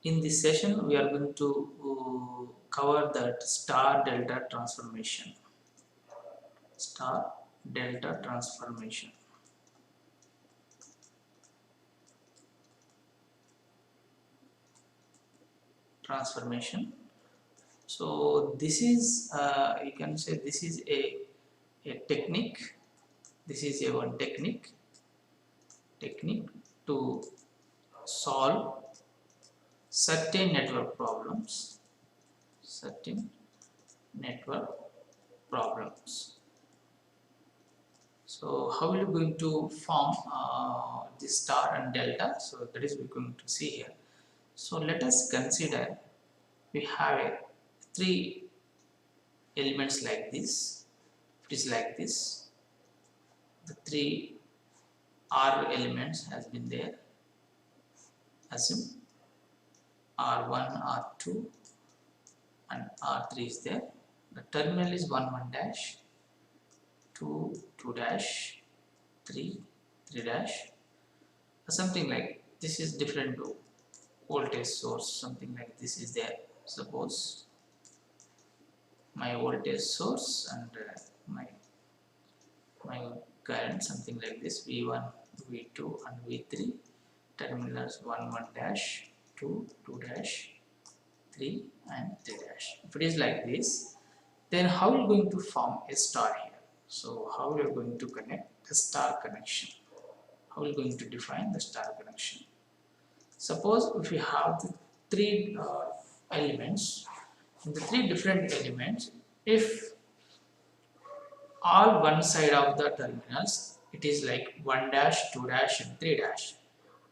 In this session, we are going to cover that star delta transformation. Star delta transformation. So this is you can say this is a technique. This is a one technique to solve certain network problems. Certain network problems. So how are you going to form this star and delta? So that is we're going to see here. So let us consider we have three elements like this. It is like this. The three R elements has been there. Assume R1, R2 and R3 is there. The terminal is 1, 1 dash, 2, 2 dash, 3, 3 dash. Something like this is different to voltage source, something like this is there. Suppose my voltage source and my current, something like this, V1, V2 and V3, terminals 1, 1 dash, 2, 2 dash, 3 and 3 dash. If it is like this, then how are you going to form a star here? So how we are going to connect the star connection? How are you going to define the star connection? Suppose if we have the three elements, in the three different elements, if all one side of the terminals, it is like 1 dash, 2 dash and 3 dash.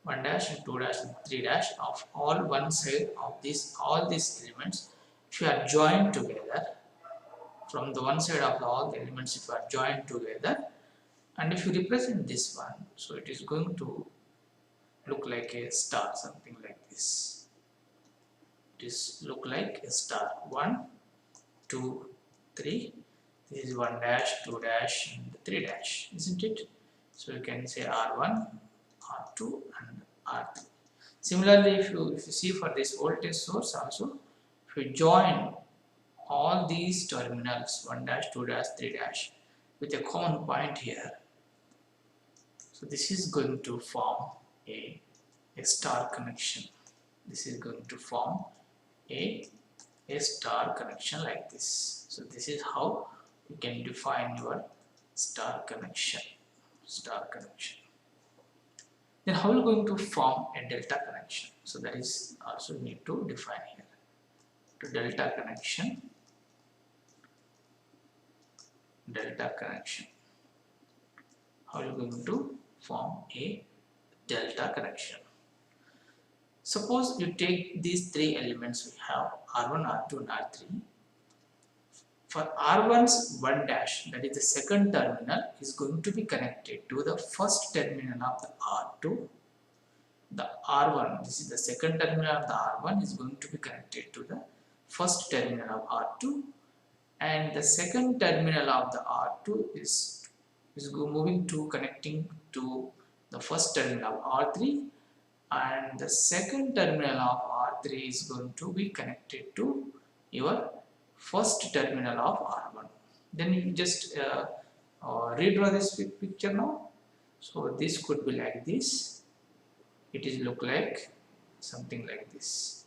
1 dash and 2 dash and 3 dash of all one side of this, all these elements, if you are joined together, from the one side of all the elements, if you are joined together, and if you represent this one, so it is going to look like a star, something like this. It is look like a star. 1, 2, 3. This is 1 dash, 2 dash, and 3 dash, isn't it? So you can say R1, R2, and R3. Similarly, if you see for this voltage source also, if you join all these terminals 1 dash, 2 dash, 3 dash with a common point here, so this is going to form a star connection. This is going to form a star connection like this. So this is how you can define your star connection. Then how are you going to form a delta connection? So that is also need to define here. To delta connection. How are you going to form a delta connection? Suppose you take these three elements we have, R1, R2 and R3. For R1's 1 dash, that is the second terminal, is going to be connected to the first terminal of the R2. The R1, this is the second terminal of the R1, is going to be connected to the first terminal of R2, and the second terminal of the R2 is moving to connecting to the first terminal of R3, and the second terminal of R3 is going to be connected to your first terminal of R1. Then you just redraw this picture now. So this could be like this. It is look like something like this.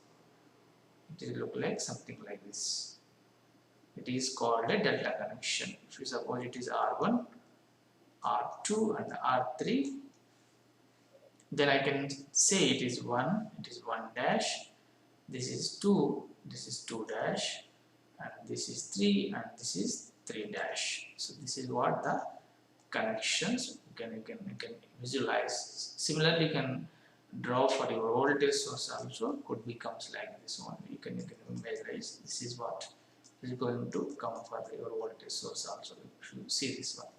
It is look like something like this. It is called a delta connection. If you suppose it is R1, R2 and R3, then I can say it is 1 dash, this is 2, this is 2 dash, and this is 3 and this is 3 dash. So this is what the connections you can visualize. Similarly, you can draw for your voltage source also, could becomes like this one. You can visualize this is what is going to come for your voltage source also, if you see this one.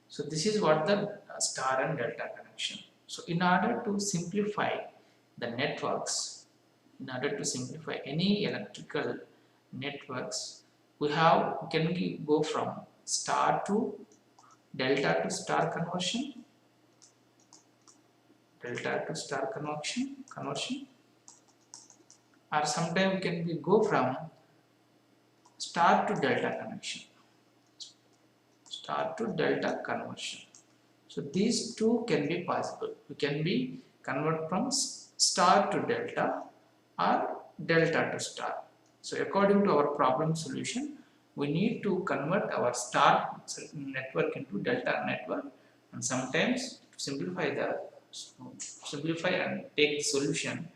So this is what the star and delta connection. So in order to simplify the networks, in order to simplify any electrical networks, we can we go from star to delta to star conversion, or sometimes can we go from star to delta connection, star to delta conversion. So these two can be possible. We can be convert from star to delta or delta to star. So according to our problem solution, we need to convert our star network into delta network, and sometimes to simplify and take the solution,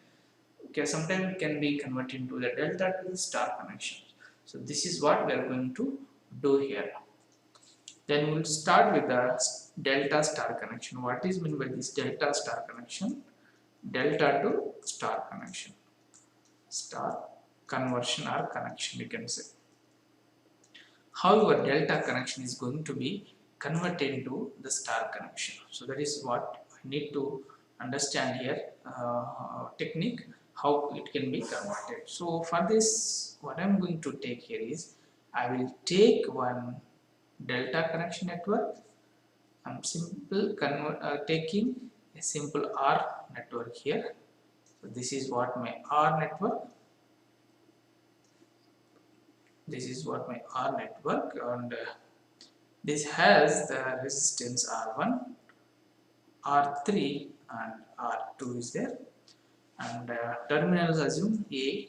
okay, sometimes it can be converted into the delta to the star connection. So this is what we are going to do here. Then we'll start with the delta star connection. What is meant by this delta star connection? Delta to star connection, star conversion or connection, you can say. How your delta connection is going to be converted into the star connection. So that is what I need to understand here, technique, how it can be converted. So for this, what I'm going to take here is, I will take one delta connection network. I'm taking a simple R network here. So this is what my R network. This is what my R network, and this has the resistance R1, R3 and R2 is there, and terminals assume A,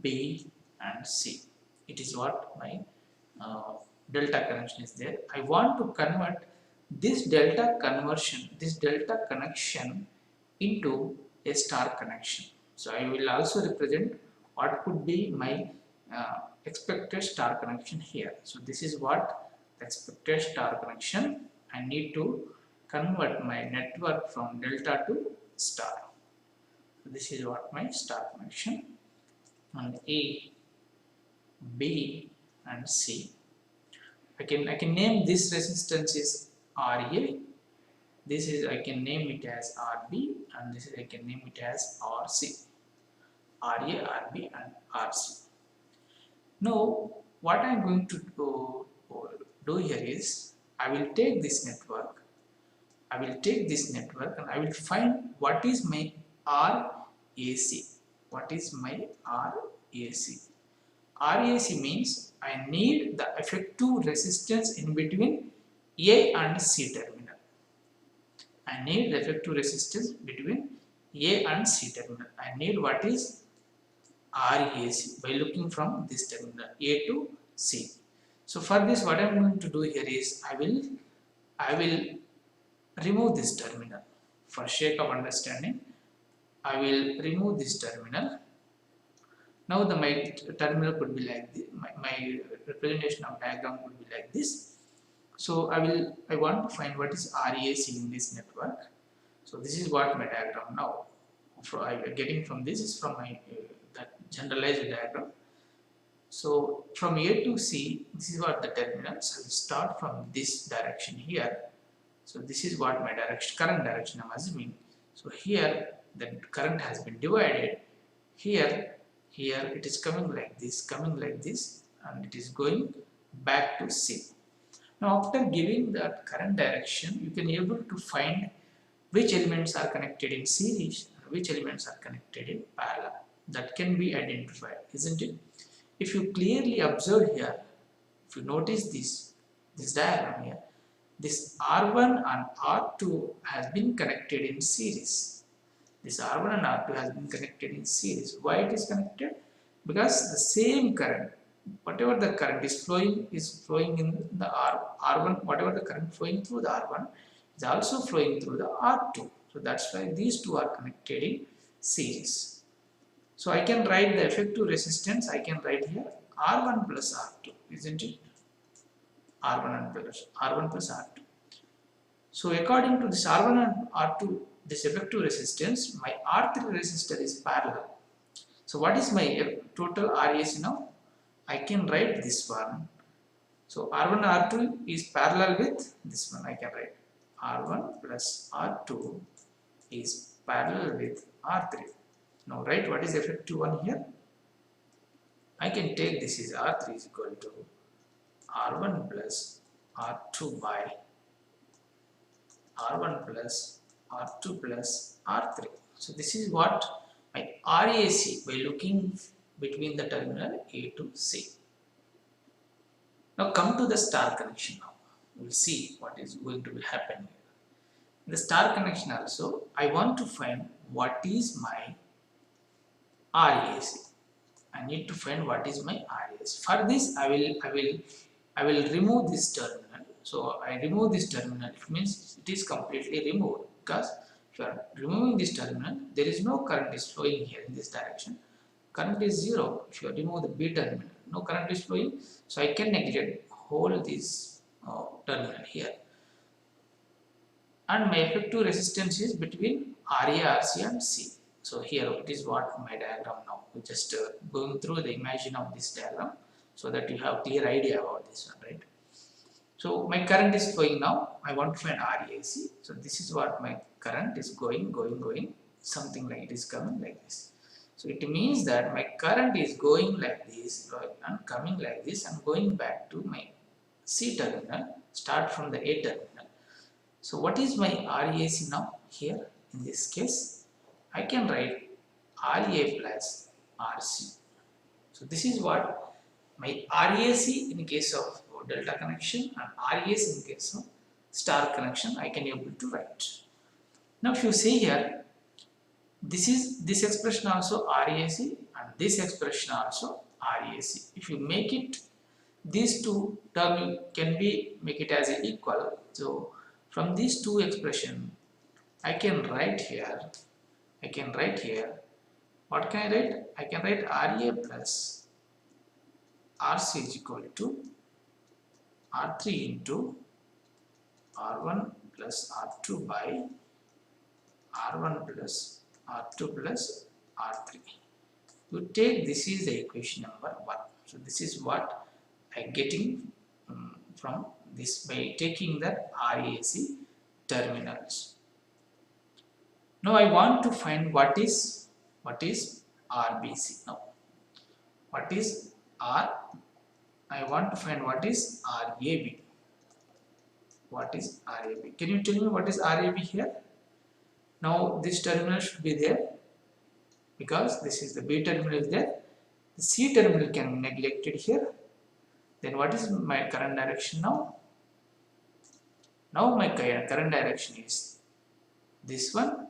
B and C. It is what my delta connection is there. I want to convert this delta connection into a star connection. So I will also represent what could be my expected star connection here. So this is what the expected star connection. I need to convert my network from delta to star. So this is what my star connection, and A, B and C. I can name this resistance is RA. This is, I can name it as RB, and this is, I can name it as RC. RA, RB and RC. Now what I am going to do here is, I will take this network, and I will find what is my RAC. What is my RAC? RAC means I need the effective resistance in between A and C terminal. I need the effective resistance between A and C terminal. I need what is RAC by looking from this terminal A to C. So for this, what I am going to do here is, I will remove this terminal. For sake of understanding, I will remove this terminal. Now my terminal could be like this. My representation of diagram could be like this. So I want to find what is RAC in this network. So this is what my diagram now. I am getting from this is from my that generalized diagram. So from A to C, this is what the terminals. I will start from this direction here. So this is what my direction, current direction I am assuming. So here the current has been divided. Here it is coming like this, and it is going back to C. Now after giving that current direction, you can able to find which elements are connected in series and which elements are connected in parallel. That can be identified, isn't it? If you clearly observe here, if you notice this diagram here, this R1 and R2 has been connected in series. This R1 and R2 has been connected in series. Why it is connected? Because the same current, whatever the current is flowing in the R1, whatever the current flowing through the R1 is also flowing through the R2. So that's why these two are connected in series. So I can write the effective resistance, I can write here R1 plus R2, isn't it? R1 plus R2. So according to this R1 and R2, this effective resistance, my R3 resistor is parallel. So what is my total RAC now? I can write this one. So R1 R2 is parallel with this one. I can write R1 plus R2 is parallel with R3. Now write what is effective one here. I can take this is R3 is equal to R1 plus R2 by R1 plus R2 plus R3. So this is what my RAC by looking between the terminal A to C. Now come to the star connection now. We will see what is going to be happening. In the star connection also, I want to find what is my RAC. I need to find what is my RAC. For this, I will remove this terminal. So I remove this terminal. It means it is completely removed, because if you are removing this terminal, there is no current is flowing here in this direction. Current is zero. If you remove the B terminal, no current is flowing. So I can neglect whole this terminal here. And my effective resistance is between RA, RC and C. So here it is what my diagram now. We just going through the imagine of this diagram so that you have clear idea about this one, right? So my current is flowing now. I want to find RAC. So this is what my current is going, something like it is coming like this. So it means that my current is going like this and coming like this and going back to my C terminal, start from the A terminal. So what is my RAC now here in this case? I can write RA plus RC. So this is what my RAC in case of delta connection and RAC in case of star connection I can able to write. Now if you see here, this expression also RAC and this expression also RAC. If you make it, these two terms can be make it as a equal. So from these two expression, I can write here. What can I write? I can write RA plus RC is equal to R3 into R1 plus R2 by R1 plus R2 plus R3. You take this is the equation number 1. So this is what I am getting from this by taking the RAC terminals. Now I want to find what is RBC. Now what is I want to find what is RAB. What is RAB? Can you tell me what is RAB here? Now this terminal should be there because this is the B terminal is there. The C terminal can be neglected here. Then what is my current direction now? Now my current direction is this one,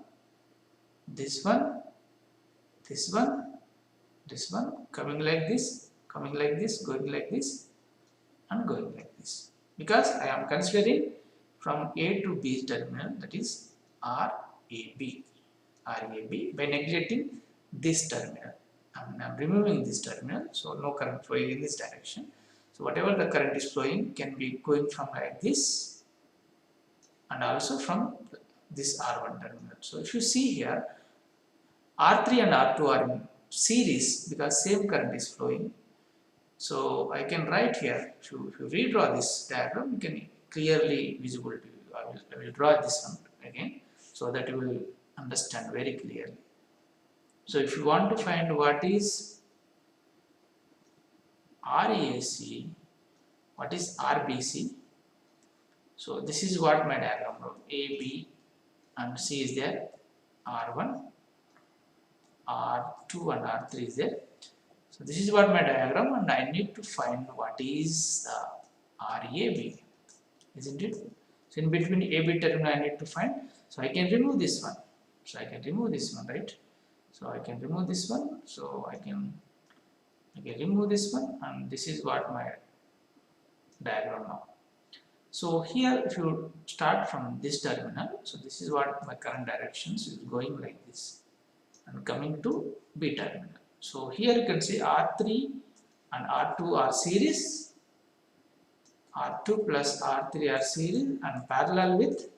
this one, this one, this one, coming like this, going like this, and going like this. Because I am considering from A to B terminal, that is RAB by neglecting this terminal. I am removing this terminal, so no current flowing in this direction. So whatever the current is flowing can be going from like this and also from this R1 terminal. So if you see here, R3 and R2 are in series because same current is flowing. So I can write here, if you redraw this diagram, you can clearly visible to you. I will draw this one again so that you will understand very clearly. So if you want to find what is RAC, what is RBC, so this is what my diagram of A, B and C is there, R1, R2 and R3 is there. So this is what my diagram and I need to find what is the RAB, isn't it? So in between AB terminal I need to find, so I can remove this one. So I can remove this one, right? So I can remove this one, so I can remove this one and this is what my diagram now. So here if you start from this terminal, so this is what my current directions is going like this and coming to B terminal. So here you can see R3 and R2 are series, R2 plus R3 are series and parallel with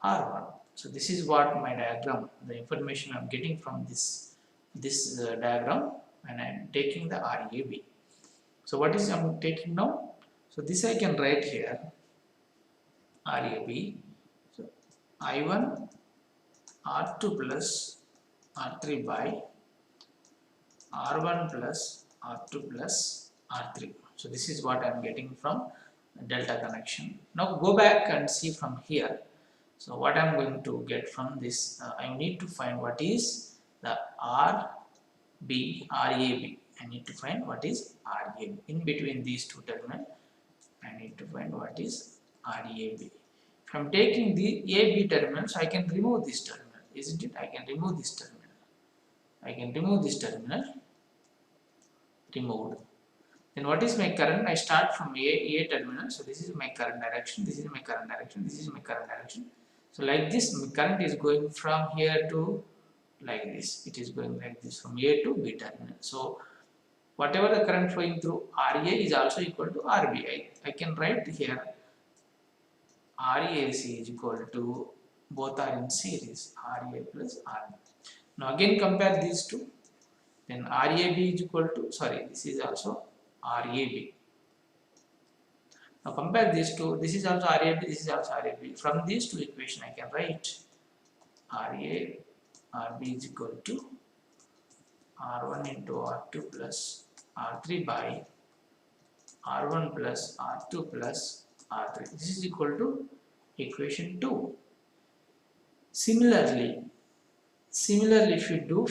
R1. So this is what my diagram, the information I am getting from this diagram, and I am taking the RAB. So what is I am taking now? So this I can write here, RAB. So I1 R2 plus R3 by R1 plus R2 plus R3. So this is what I am getting from delta connection. Now go back and see from here. So what I am going to get from this, I need to find what is the the RAB. I need to find what is RAB. In between these two terminals, I need to find what is RAB. If I am taking the AB terminals, I can remove this terminal, isn't it? I can remove this terminal. I can remove this terminal. Removed. Then what is my current? I start from A terminal. So this is my current direction. This is my current direction. This is my current direction. So like this, my current is going from here to like this. It is going like this from A to B terminal. So whatever the current flowing through RA is also equal to RB. I can write here RAC is equal to, both are in series, RA plus RB. Now again compare these two. Then RAB is equal to, sorry, this is also RAB. Now compare these two. This is also RAB, this is also RAB. From these two equations, I can write RB is equal to R1 into R2 plus R3 by R1 plus R2 plus R3. This is equal to equation 2. Similarly, if you do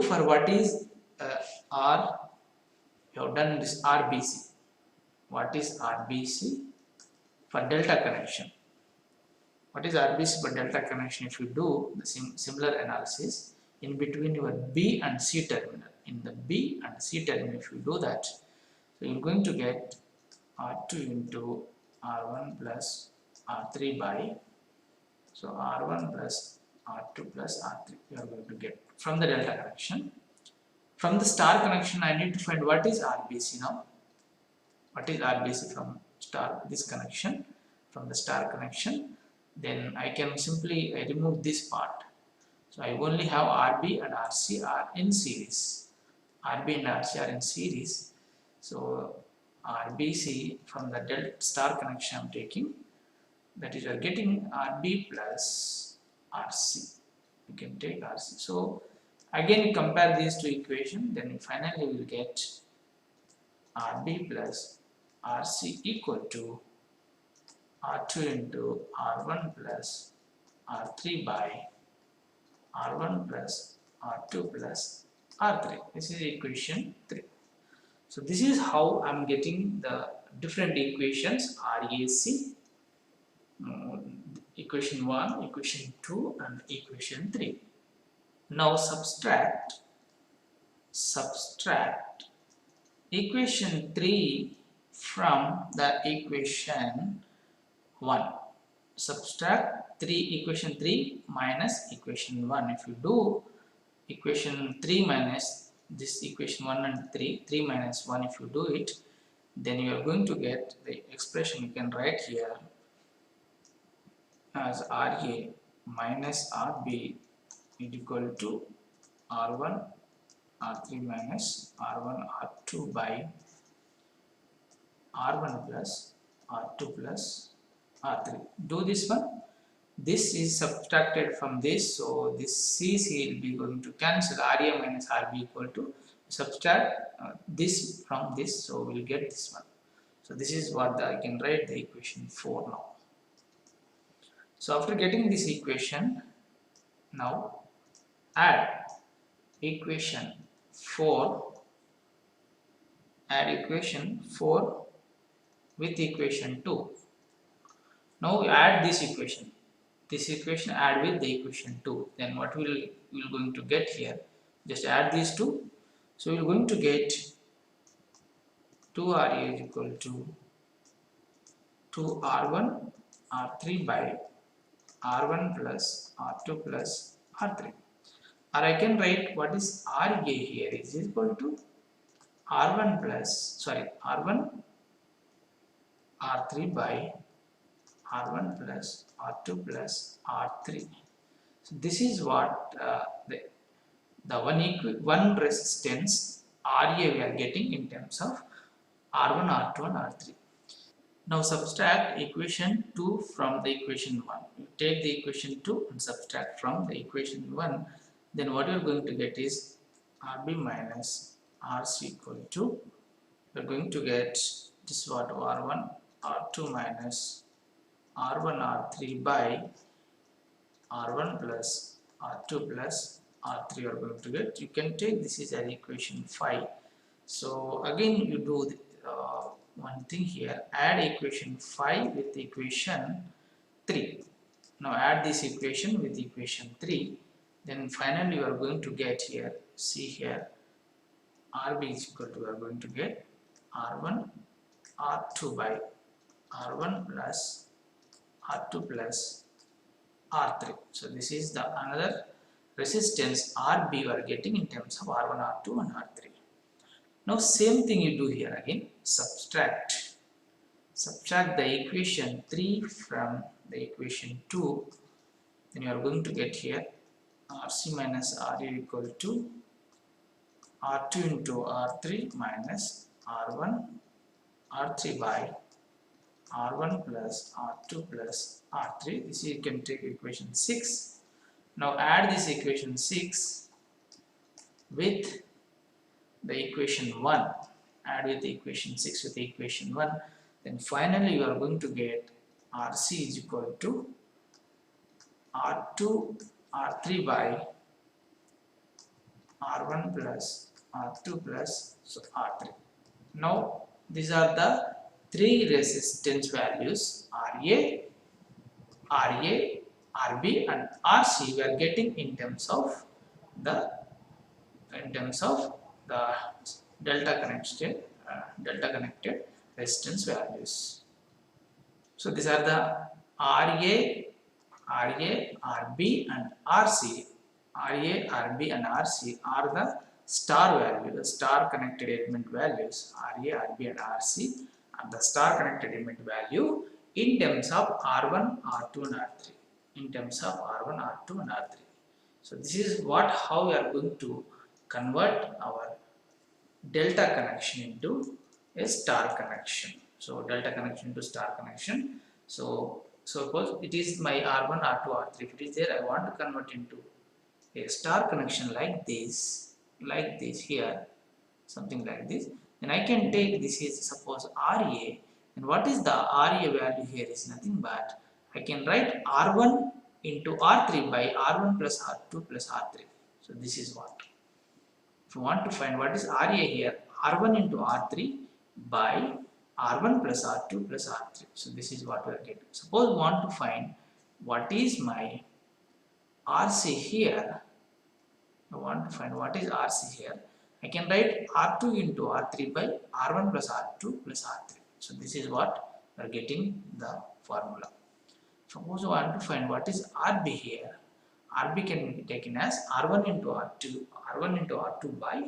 for what is R, you have done this RBC. What is RBC for delta connection? What is RBC for delta connection? If you do the similar analysis in between your B and C terminal, in the B and C terminal, if you do that, so you're going to get R2 into R1 plus R3 by, so R1 plus R2 plus R3 you are going to get from the delta connection. From the star connection, I need to find what is RBC now. What is RBC from star, this connection, from the star connection? Then I can simply remove this part. So I only have RB and RC are in series. RB and RC are in series. So RBC from the delta star connection I am taking, that is you are getting RB plus RC. You can take RC. So again compare these two equations, then finally we will get RB plus RC equal to R2 into R1 plus R3 by R1 plus R2 plus R3. This is equation 3. So this is how I am getting the different equations, RAC, equation 1, equation 2 and equation 3. Now subtract equation 3 from the equation 1. Subtract equation 3 minus equation 1. If you do equation 3 minus this equation 1 and 3 minus 1, if you do it, then you are going to get the expression. You can write here as RA minus RB is equal to R1 R3 minus R1 R2 by R1 plus R2 plus R3. Do this one. This is subtracted from this, so this CC will be going to cancel. RA minus RB equal to, subtract this from this, so we will get this one. So this is what I can write the equation 4 now. So after getting this equation, now add equation 4 with equation 2. Now we add this equation add with the equation 2. Then what we'll going to get here, just add these two. So we're going to get 2RA is equal to 2R1 R3 by R1 plus R2 plus R3. Or I can write what is RA here is equal to R1 R3 by R1 plus R2 plus R3. So this is what the one resistance RA we are getting in terms of R1, R2 and R3. Now subtract equation 2 from the equation 1. You take the equation 2 and subtract from the equation 1. Then what you are going to get is RB minus RC equal to, we are going to get this what, R1 R2 minus R1 R3 by R1 plus R2 plus R3 you are going to get. You can take this is an equation 5. So again you do one thing here, add equation 5 with equation 3. Now add this equation with equation 3, then finally you are going to get here, see here, RB is equal to, we are going to get R1 R2 by R1 plus R2 plus R3. So this is the another resistance RB you are getting in terms of R1, R2 and R3. Now same thing you do here again, subtract the equation 3 from the equation 2, then you are going to get here RC minus RU equal to R2 into R3 minus R1 R3 by R1 plus R2 plus R3. This you can take equation 6. Now add this equation 6 with the equation 1. Add with the equation 6 with the equation 1. Then finally you are going to get RC is equal to R2 R3 by R1 plus R2 plus R3. Now these are the three resistance values RA, RB and RC we are getting in terms of the delta connected resistance values. So these are the RB and RC. RB and RC are the star value, the star connected element values. RB and RC are the star connected element value in terms of R1, R2 and R3. In terms of R1, R2 and R3. So this is how we are going to convert our delta connection into a star connection. So delta connection to star connection. So suppose it is my R1, R2, R3. If it is there, I want to convert into a star connection like this here, something like this. Then I can take this is suppose RA, and what is the RA value here is nothing but I can write R1 into R3 by R1 plus R2 plus R3. So this is what. If you want to find what is RA here, R1 into R3 by R1 plus R2 plus R3. So this is what we are getting. Suppose we want to find what is my RC here. I want to find what is RC here. I can write R2 into R3 by R1 plus R2 plus R3. So this is what we are getting the formula. Suppose we want to find what is RB here. RB can be taken as R1 into R2 by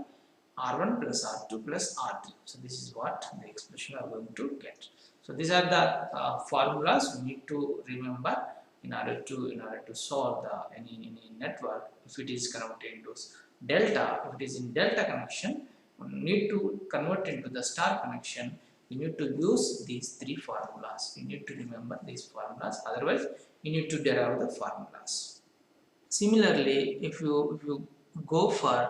R1 plus R2 plus R3. So this is what the expression we are going to get. So these are the formulas we need to remember in order to solve any network. If it is converted into delta, if it is in delta connection, we need to convert into the star connection. You need to use these three formulas. You need to remember these formulas. Otherwise, you need to derive the formulas. Similarly, if you go for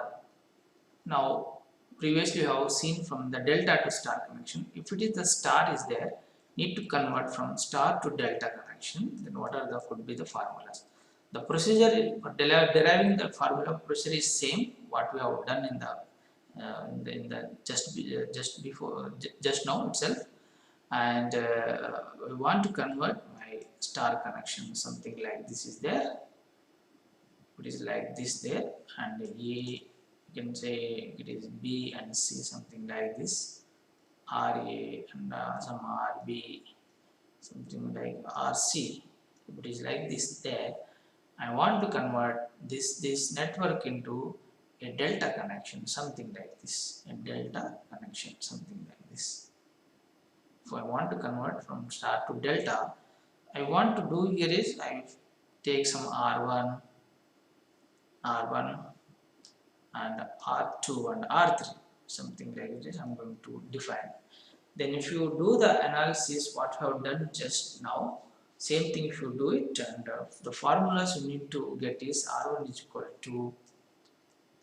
now, previously you have seen from the delta to star connection. If it is the star is there, need to convert from star to delta connection. Then what are the could be the formulas? The procedure for deriving the formula procedure is same what we have done in the just now itself, and we want to convert my star connection. Something like this is there. It is like this there, and A, you can say it is B and C, something like this. RA and some RB, something like RC. It is like this there. I want to convert this network into a delta connection, something like this. A delta connection, something like this. If I want to convert from star to delta, I want to do here is I take some R1 and R2 and R3, something like this I'm going to define. Then if you do the analysis what I have done just now, same thing if you do it, and the formulas you need to get is R1 is equal to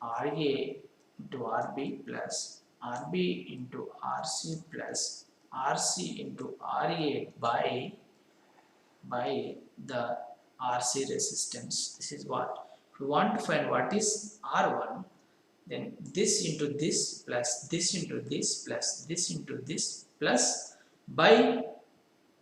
RA into RB plus RB into RC plus RC into RA by the RC resistance. This is what if we want to find what is R1, then this into this plus this into this plus this into this plus by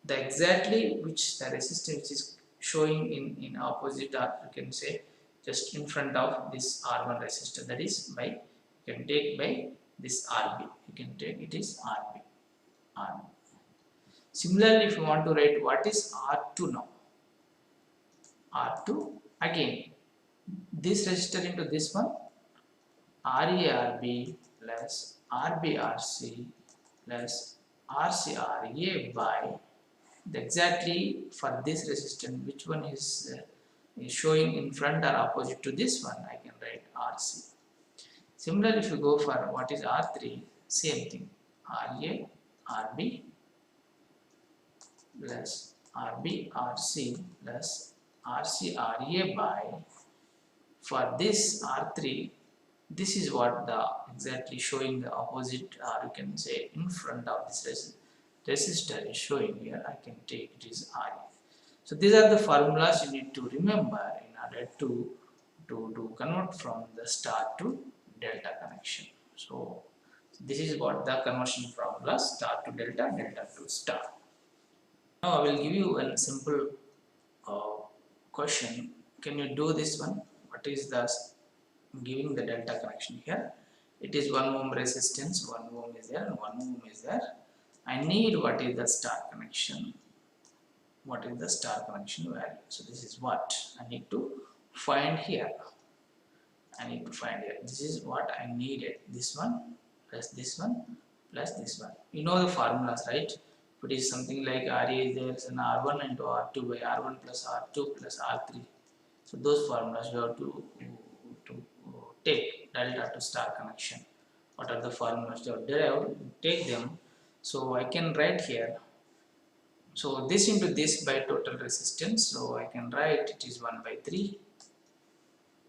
the exactly which the resistance is showing in opposite, or you can say just in front of this R1 resistor, that is by you can take by this RB, you can take it is RB. Similarly, if you want to write what is R2 now, R2 again this resistor into this one, RA-RB plus RB-RC plus RC-RA by exactly for this resistance which one is showing in front or opposite to this one, I can write RC. Similarly, if you go for what is R3, same thing, RA-RB plus RB-RC plus RC-RA by, for this R3, this is what the exactly showing the opposite, or you can say in front of this resistor is showing here, I can take it is RA. So these are the formulas you need to remember in order to convert from the star to delta connection. So this is what the conversion formula, star to delta, delta to star. Now I will give you a simple question. Can you do this one? What is the giving the delta connection here? It is 1 ohm resistance, 1 ohm is there and 1 ohm is there. I need what is the star connection. What is the star connection value? So this is what I need to find here. I need to find here. This is what I needed. This one plus this one plus this one. You know the formulas, right? If it is something like RA, there is an R1 into R2 by R1 plus R2 plus R3. So those formulas you have to take delta to star connection. What are the formulas you have derived? Take them. So I can write here. So this into this by total resistance. So I can write it is 1 by 3.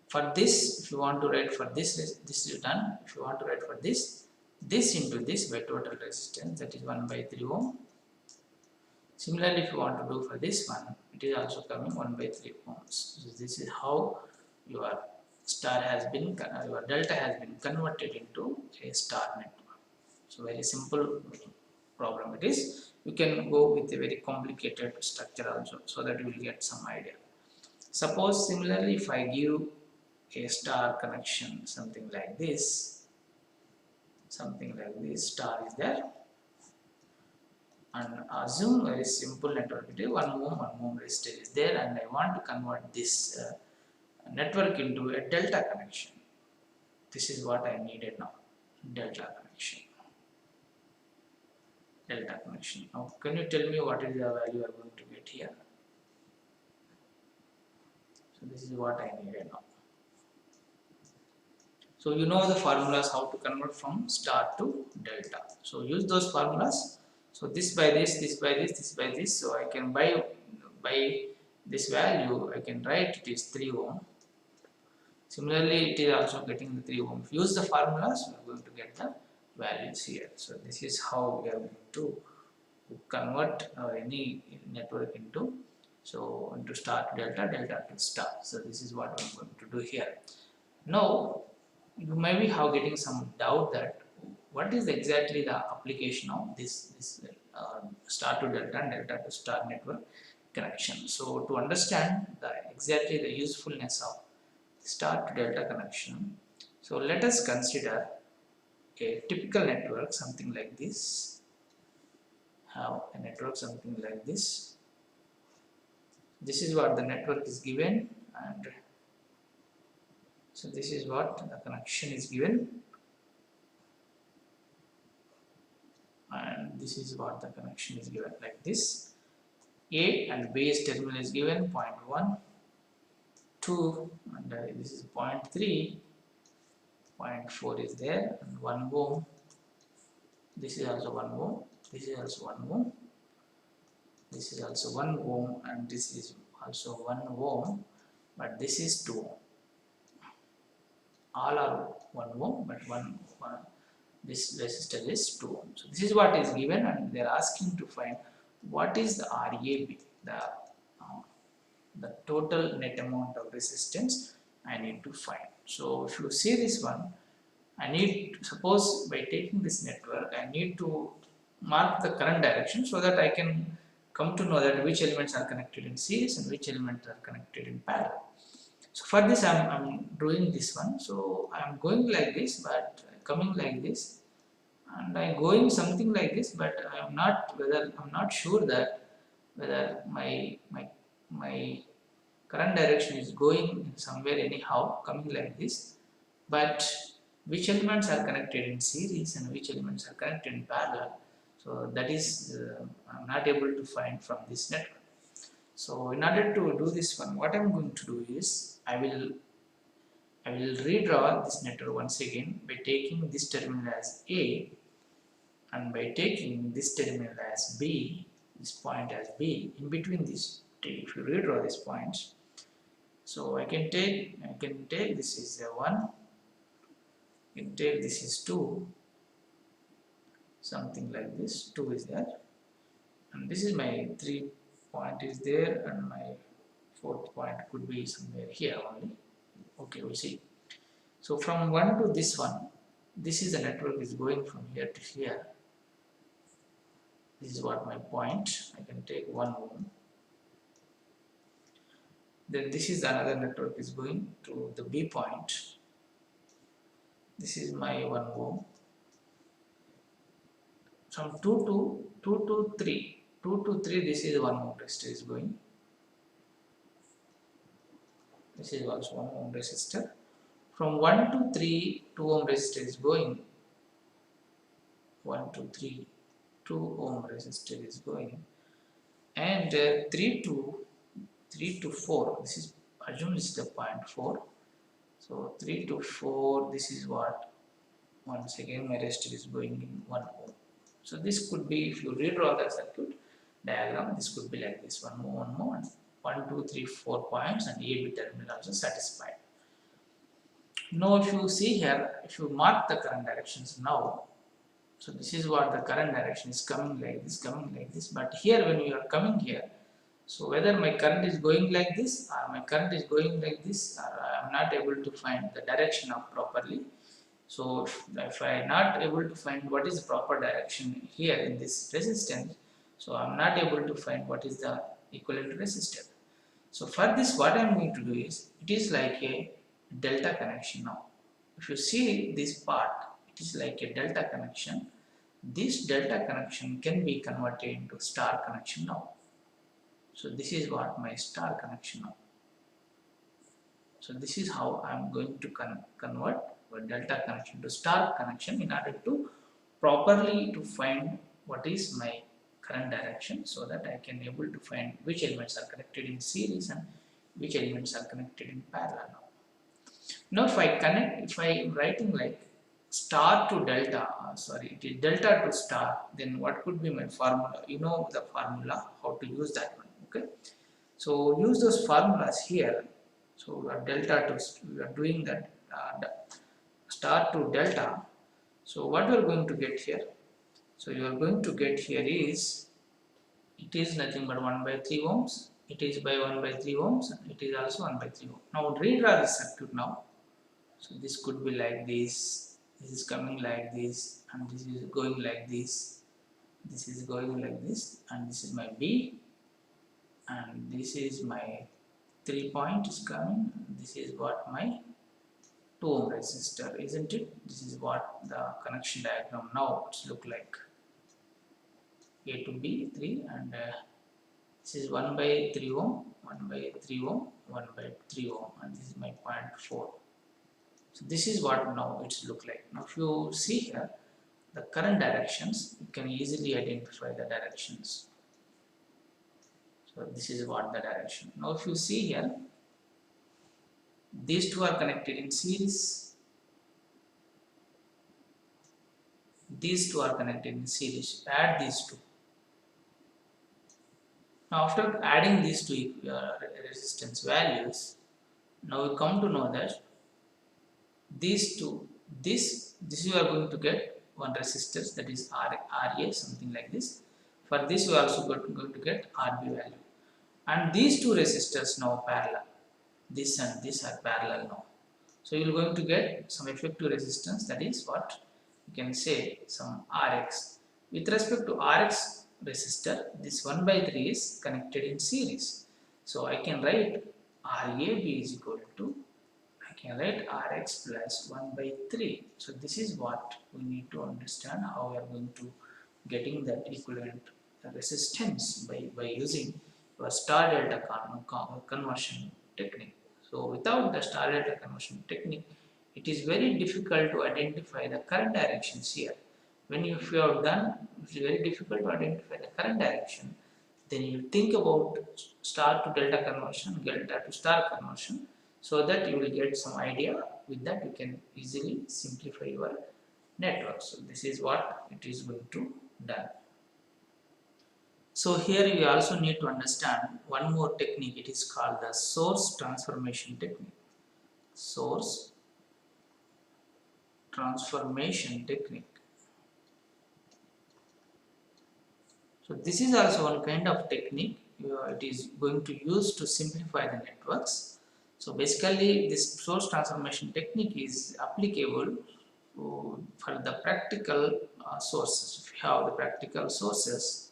For this, if you want to write for this is done. If you want to write for this into this by total resistance, that is 1 by 3 ohm. Similarly, if you want to do for this one, it is also coming 1 by 3 ohms. So this is how your star has been, your delta has been converted into a star network. So very simple problem it is. You can go with a very complicated structure also, so that you will get some idea. Suppose similarly, if I give a star connection, something like this, star is there, and assume very simple network, it is 1 ohm resistor is there, and I want to convert this network into a delta connection. This is what I needed now, delta connection. Now can you tell me what is the value you are going to get here? So this is what I needed now. So you know the formulas how to convert from star to delta. So use those formulas. So this by this, this by this, this by this. So I can by this value, I can write it is 3 ohm. Similarly, it is also getting the 3 ohm. If you use the formulas, we are going to get the values here. So this is how we are going to convert any network into star to delta, delta to star. So this is what we are going to do here. Now you may be getting some doubt that what is exactly the application of this star to delta and delta to star network connection. So to understand exactly the usefulness of star to delta connection, so let us consider a typical network, something like this. Have a network something like this. This is what the network is given, and so this is what the connection is given, and this is what the connection is given like this. A and base terminal is given 0.1, 2, and this is 0.3, 0.4 is there, and 1 ohm. This is also 1 ohm. This is also 1 ohm. This is also 1 ohm, and this is also 1 ohm, but this is 2 ohm. All are 1 ohm, but this resistor is 2 ohm. So this is what is given, and they are asking to find what is the RAB, the total net amount of resistance I need to find. So if you see this one, I need, suppose by taking this network, I need to mark the current direction so that I can come to know that which elements are connected in series and which elements are connected in parallel. So for this I'm doing this one. So I'm going like this, but coming like this, and I'm going something like this, but I'm not sure that whether my current direction is going somewhere anyhow, coming like this, but which elements are connected in series and which elements are connected in parallel, so that is I'm not able to find from this network. So in order to do this one, what I'm going to do is I will redraw this network once again by taking this terminal as A and by taking this terminal as B, this point as B. In between these, if you redraw these points, so I can take this is a 1, I can take this is 2, something like this, 2 is there, and this is my 3 point is there, and my 4th point could be somewhere here only. Okay, we'll see. So from 1 to this one, this is the network is going from here to here. This is what my point. I can take 1 ohm. Then this is another network is going to the B point. This is my 1 ohm. From 2 to 3, this is 1 ohm resistor is going. This is also 1 ohm resistor. From 1 to 3, 2 ohm resistor is going. 1 to 3, 2 ohm resistor is going, and 3 to 4, this is, assume this is the point 4. So 3 to 4, this is what, once again my resistor is going in 1 ohm. So this could be, if you redraw the circuit diagram, this could be like this: 1 more, 1 more, 1, 2, 3, 4 points, and AB terminal also satisfied. Now if you see here, if you mark the current directions now, so this is what the current direction is coming like this, but here when you are coming here, so whether my current is going like this or my current is going like this, or I am not able to find the direction of properly. So if I am not able to find what is the proper direction here in this resistance, so I am not able to find what is the equivalent resistor. So for this, what I am going to do is, it is like a delta connection now. If you see this part, it is like a delta connection. This delta connection can be converted into star connection now. So this is what my star connection now. So this is how I am going to convert a delta connection to star connection in order to properly to find what is my current direction, so that I can able to find which elements are connected in series and which elements are connected in parallel now. Now if I am writing like star to delta, it is delta to star, then what could be my formula? You know the formula, how to use that one. Okay, so use those formulas here. So delta to, we are doing that star to delta. So what we are going to get here? So you are going to get here is, it is nothing but 1 by 3 ohms. It is by 1 by 3 ohms. It is also 1 by 3 ohms. Now redraw this circuit now. So this could be like this. This is coming like this, and this is going like this. This is going like this, and this is my B, and this is my 3 point is coming. This is what my 2 ohm resistor, isn't it? This is what the connection diagram now it's look like. A to B 3, and this is 1 by 3 ohm, 1 by 3 ohm, 1 by 3 ohm, and this is my 0.4. So this is what now it's look like. Now if you see here the current directions, you can easily identify the directions. So this is what the direction. Now if you see here, these two are connected in series. These two are connected in series. Add these two. Now after adding these two resistance values, now we come to know that these two, this you are going to get one resistance, that is RA, something like this. For this you are also going to get RB value. and these two resistors now parallel. This and this are parallel now. So you are going to get some effective resistance, that is what you can say some Rx. With respect to Rx resistor, this 1 by 3 is connected in series. So I can write RAB is equal to, I can write Rx plus 1 by 3. So this is what we need to understand, how we are going to getting that equivalent resistance by using your star delta conversion technique. So without the star delta conversion technique, it is very difficult to identify the current directions here. If you have done, it is very difficult to identify the current direction, then you think about star to delta conversion, delta to star conversion, so that you will get some idea. With that, you can easily simplify your network. So this is what it is going to done. So here you also need to understand one more technique. It is called the source transformation technique. Source transformation technique. So this is also one kind of technique it is going to use to simplify the networks. So basically this source transformation technique is applicable for the practical sources. If you have the practical sources,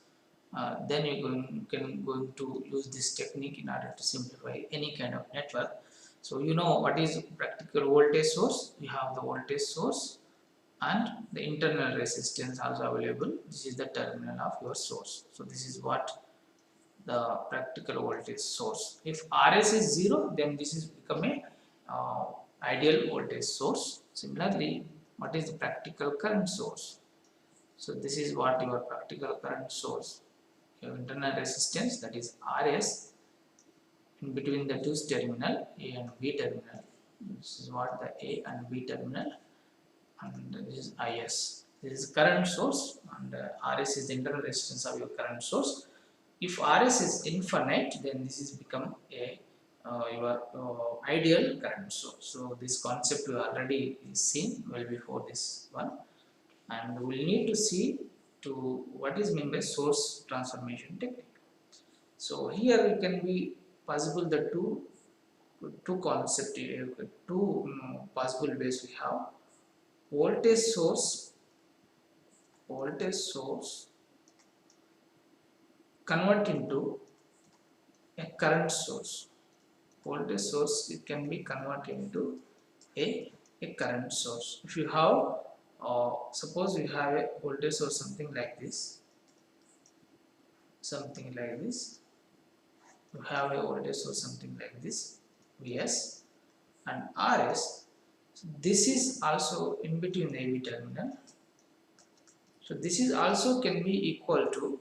then you can going to use this technique in order to simplify any kind of network. So you know what is practical voltage source. You have the voltage source and the internal resistance also available. This is the terminal of your source. So this is what the practical voltage source. If Rs is 0, then this is become a ideal voltage source. Similarly, what is the practical current source? So this is what your practical current source. Your internal resistance, that is Rs, in between the two terminal A and B terminal. This is what the A and B terminal, and this is Is. This is current source, and Rs is the internal resistance of your current source. If Rs is infinite, then this is become a your ideal current source. So this concept you already seen well before this one, and we will need to see to what is meant by source transformation technique. So here it can be possible the two concept, two possible ways we have. Voltage source convert into a current source. Voltage source, it can be converted into a current source. If you have suppose you have a voltage source something like this, you have a voltage source something like this, Vs and Rs. So this is also in between the AB terminal. So this is also can be equal to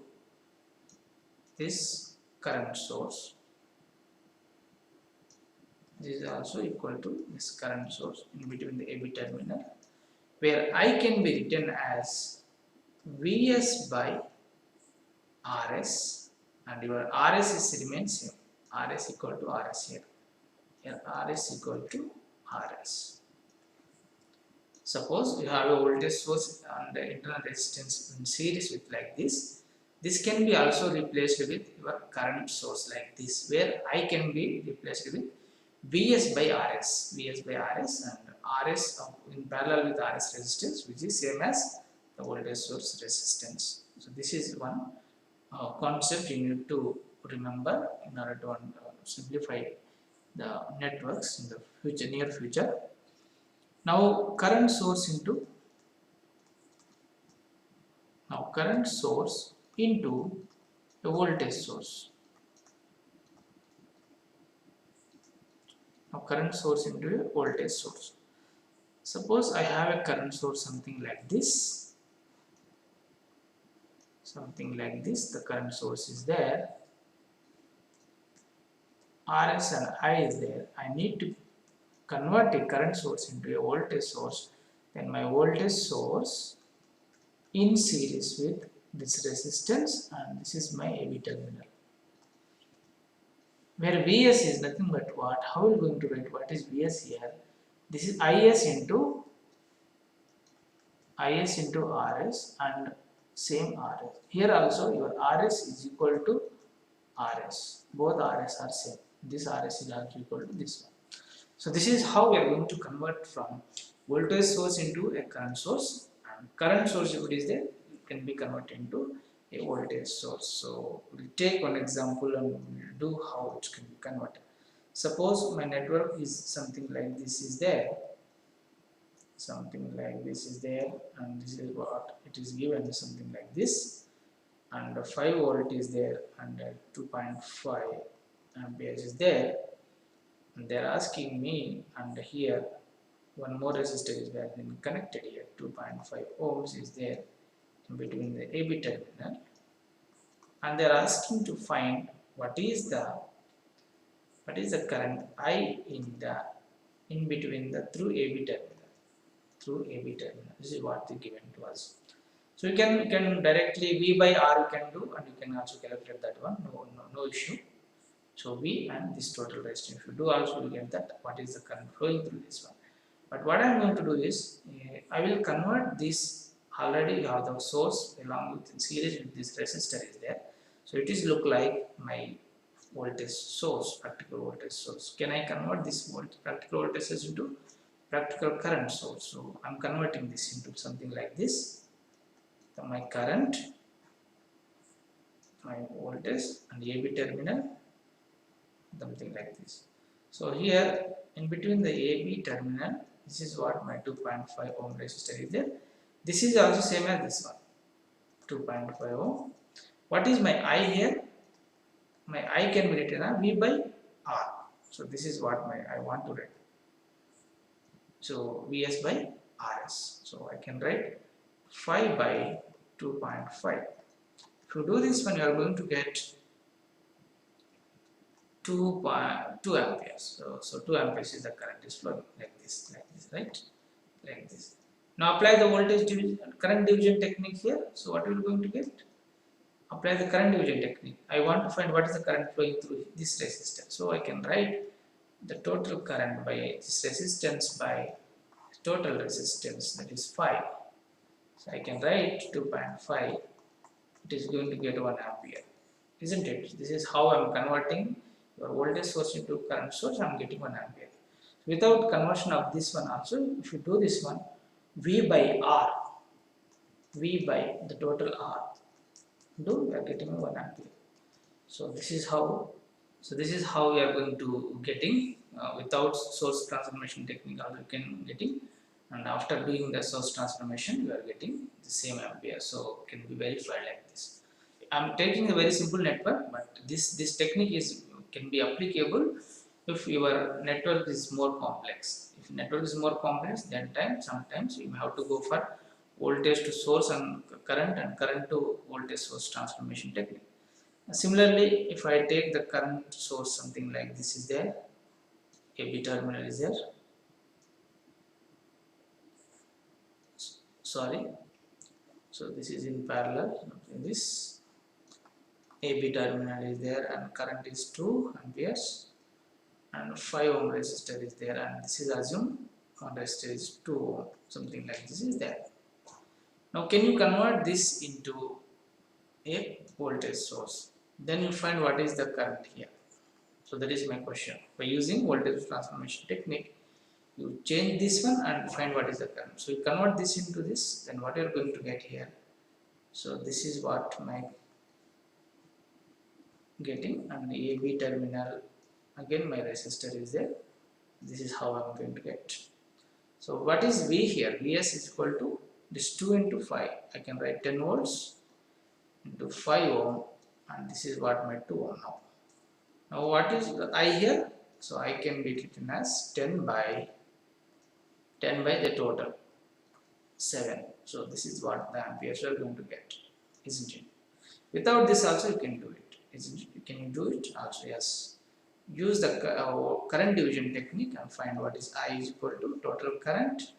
this current source. This is also equal to this current source in between the AB terminal, where I can be written as Vs by Rs, and your Rs is remains same. Rs equal to Rs here. Here Rs equal to Rs. Suppose you have a voltage source and the internal resistance in series with like this. This can be also replaced with your current source like this, where I can be replaced with Vs by Rs, and Rs in parallel with Rs resistance, which is same as the voltage source resistance. So this is one concept you need to remember in order to simplify the networks in the near future. Now current source into a voltage source. Now current source into a voltage source. Suppose I have a current source something like this. The current source is there. Rs and I is there. I need to convert a current source into a voltage source. Then my voltage source in series with this resistance, and this is my AB terminal. Where Vs is nothing but what? How are you going to write what is Vs here? This is Is into Rs and same Rs. Here also your Rs is equal to RS. Both RS are same. This RS is also equal to this one. So this is how we are going to convert from voltage source into a current source, and current source, if it is there, it can be converted into a voltage source. So we'll take one example and we'll do how it can be converted. Suppose my network is something like this is there, something like this is there, and this is what it is given, something like this, and 5 volt is there, and 2.5 amperes is there, and they are asking me, and here one more resistor is been connected here, 2.5 ohms is there in between the AB terminal, and they are asking to find what is the current I in between the through AB terminal. This is what they given to us. So you can directly V by R you can do, and you can also calculate that one, no issue. So V and this total resistance, if you do also, you get that what is the current flowing through this one. But what I am going to do is, I will convert this. Already you have the source along with in series with this resistor is there. So it is look like my voltage source, practical voltage source. Can I convert this practical voltage source into practical current source? So I am converting this into something like this. So my current, my voltage, and AB terminal, something like this. So here in between the AB terminal, this is what my 2.5 ohm resistor is there. This is also same as this one, 2.5 ohm. What is my I here? My I can be written as V by R. So this is what I want to write. So Vs by Rs. So I can write 5 by 2.5. If you do this one, you are going to get 2 amperes. So 2 amperes is the current is flowing like this, right? Like this. Now apply the voltage division, current division technique here. So what we are going to get? Apply the current division technique. I want to find what is the current flowing through this resistor. So I can write the total current by this resistance by total resistance, that is 5. So I can write 2.5. It is going to get 1 ampere, isn't it? This is how I am converting your voltage source into current source. I am getting 1 ampere. Without conversion of this one also, if you do this one, V by R, V by the total R, we are getting 1 ampere. So this is how. So this is how we are going to getting without source transformation technique. Also, you can getting, and after doing the source transformation, you are getting the same ampere. So can be verified like this. I am taking a very simple network, but this technique can be applicable if your network is more complex. If network is more complex, then sometimes you have to go for voltage to source and current to voltage source transformation technique. Similarly, if I take the current source, something like this is there, AB terminal is there. Sorry. So this is in parallel. In this AB terminal is there, and current is 2 amperes, and 5 ohm resistor is there, and this is assumed one resistor is 2 ohm, something like this is there. Now can you convert this into a voltage source? Then you find what is the current here. So that is my question. By using voltage transformation technique, you change this one and find what is the current. So you convert this into this, then what you are going to get here. So this is what my getting, and the AB terminal, again my resistor is there. This is how I am going to get. So what is V here? Vs is equal to this 2 into 5. I can write 10 volts into 5 ohm, and this is what my 2 ohm now. Now what is the I here? So I can be written as 10 by the total 7. So this is what the amperes you are going to get, isn't it? Without this also you can do it, isn't it? Can you do it also? Yes. Use the current division technique and find what is I is equal to total current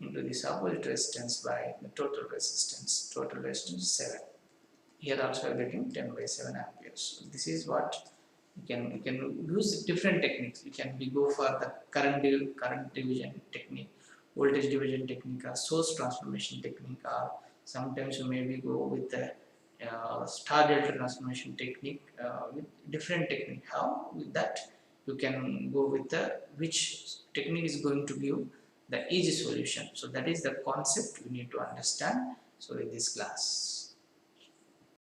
into this opposite resistance by the total resistance. Total resistance 7. Here also we are getting 10 by 7 amperes. So this is what you can use different techniques. You can go for the current division technique, voltage division technique, or source transformation technique, or sometimes you maybe go with the star delta transformation technique with different technique. How with that you can go with the which technique is going to give the easy solution. So that is the concept you need to understand so in this class.